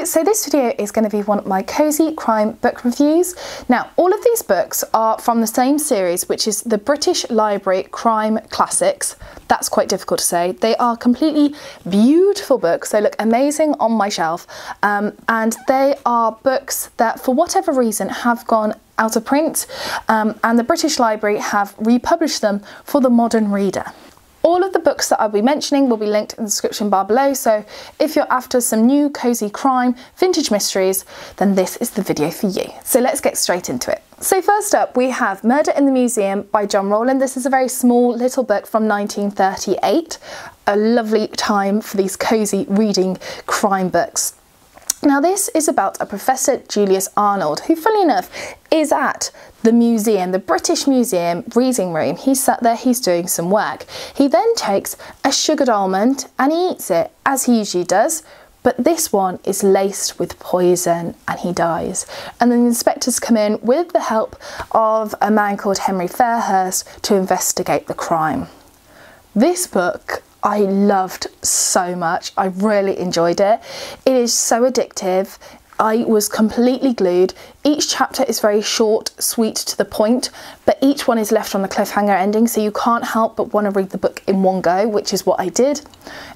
Hello, so this video is going to be one of my cozy crime book reviews. Now, all of these books are from the same series, which is the British Library Crime Classics. That's quite difficult to say. They are completely beautiful books. They look amazing on my shelf, and they are books that, for whatever reason, have gone out of print, and the British Library have republished them for the modern reader. All of the books that I'll be mentioning will be linked in the description bar below, so if you're after some new cozy crime vintage mysteries, then this is the video for you. So let's get straight into it. So first up we have Murder in the Museum by John Rowland. This is a very small little book from 1938. A lovely time for these cozy reading crime books. Now this is about a Professor Julius Arnold, who, funnily enough, is at the museum, the British Museum reading room. He's sat there, he's doing some work. He then takes a sugared almond and he eats it, as he usually does, but this one is laced with poison and he dies. And then the inspectors come in with the help of a man called Henry Fairhurst to investigate the crime. This book I loved so much. I really enjoyed it. It is so addictive. I was completely glued. Each chapter is very short, sweet, to the point, but each one is left on a cliffhanger ending, so you can't help but want to read the book in one go, which is what I did.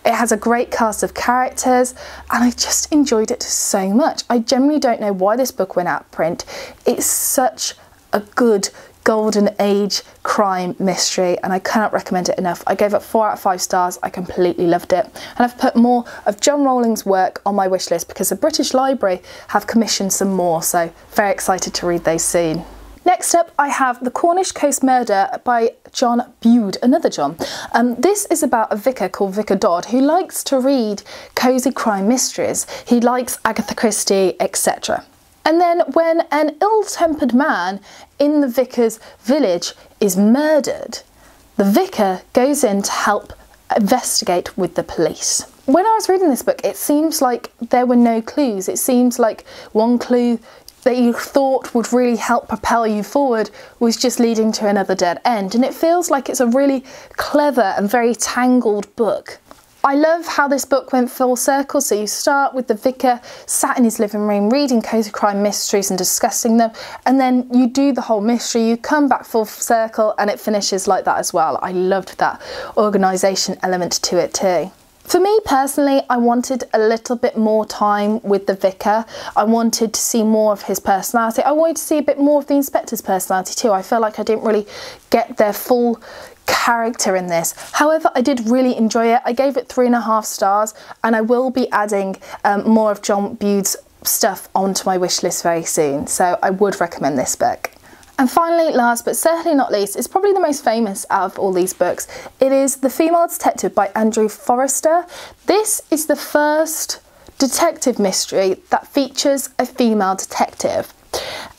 It has a great cast of characters, and I just enjoyed it so much. I genuinely don't know why this book went out of print. It's such a good golden age crime mystery, and I cannot recommend it enough. I gave it 4 out of 5 stars. I completely loved it, and I've put more of John Rowland's work on my wish list because the British Library have commissioned some more, so very excited to read those soon. Next up I have The Cornish Coast Murder by John Bude, another John. This is about a vicar called Vicar Dodd who likes to read cozy crime mysteries. He likes Agatha Christie, etc. And then when an ill-tempered man in the vicar's village is murdered, the vicar goes in to help investigate with the police. When I was reading this book, it seems like there were no clues. It seems like one clue that you thought would really help propel you forward was just leading to another dead end. And it feels like it's a really clever and very tangled book. I love how this book went full circle. So you start with the vicar sat in his living room reading cozy crime mysteries and discussing them, and then you do the whole mystery, you come back full circle, and it finishes like that as well. I loved that organisation element to it too. For me personally, I wanted a little bit more time with the vicar. I wanted to see more of his personality. I wanted to see a bit more of the inspector's personality too. I feel like I didn't really get their full character in this. However, I did really enjoy it. I gave it 3.5 stars, and I will be adding more of John Bude's stuff onto my wish list very soon, so I would recommend this book. And finally, last but certainly not least, is probably the most famous out of all these books. It is The Female Detective by Andrew Forrester. This is the first detective mystery that features a female detective,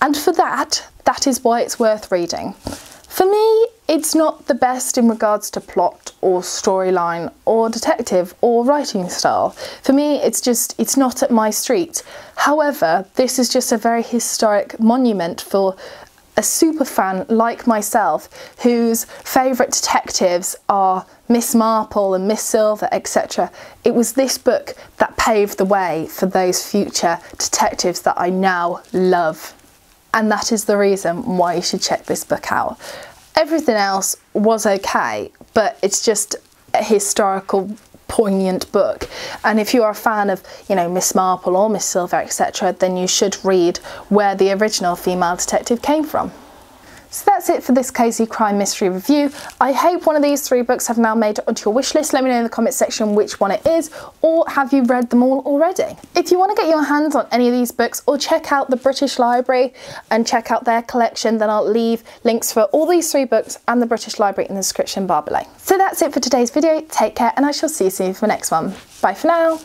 and for that is why it's worth reading. For me, it's not the best in regards to plot or storyline or detective or writing style. For me, it's not at my street. However, this is just a very historic monument for a super fan like myself whose favourite detectives are Miss Marple and Miss Silver, etc. It was this book that paved the way for those future detectives that I now love. And that is the reason why you should check this book out. Everything else was okay, but it's just a historical, poignant book. And if you are a fan of, you know, Miss Marple or Miss Silver, etc., then you should read where the original female detective came from. So that's it for this cozy crime mystery review. I hope one of these 3 books have now made it onto your wish list. Let me know in the comment section which one it is, or have you read them all already? If you want to get your hands on any of these books or check out the British Library and check out their collection, then I'll leave links for all these 3 books and the British Library in the description bar below. So that's it for today's video. Take care, and I shall see you soon for the next one. Bye for now.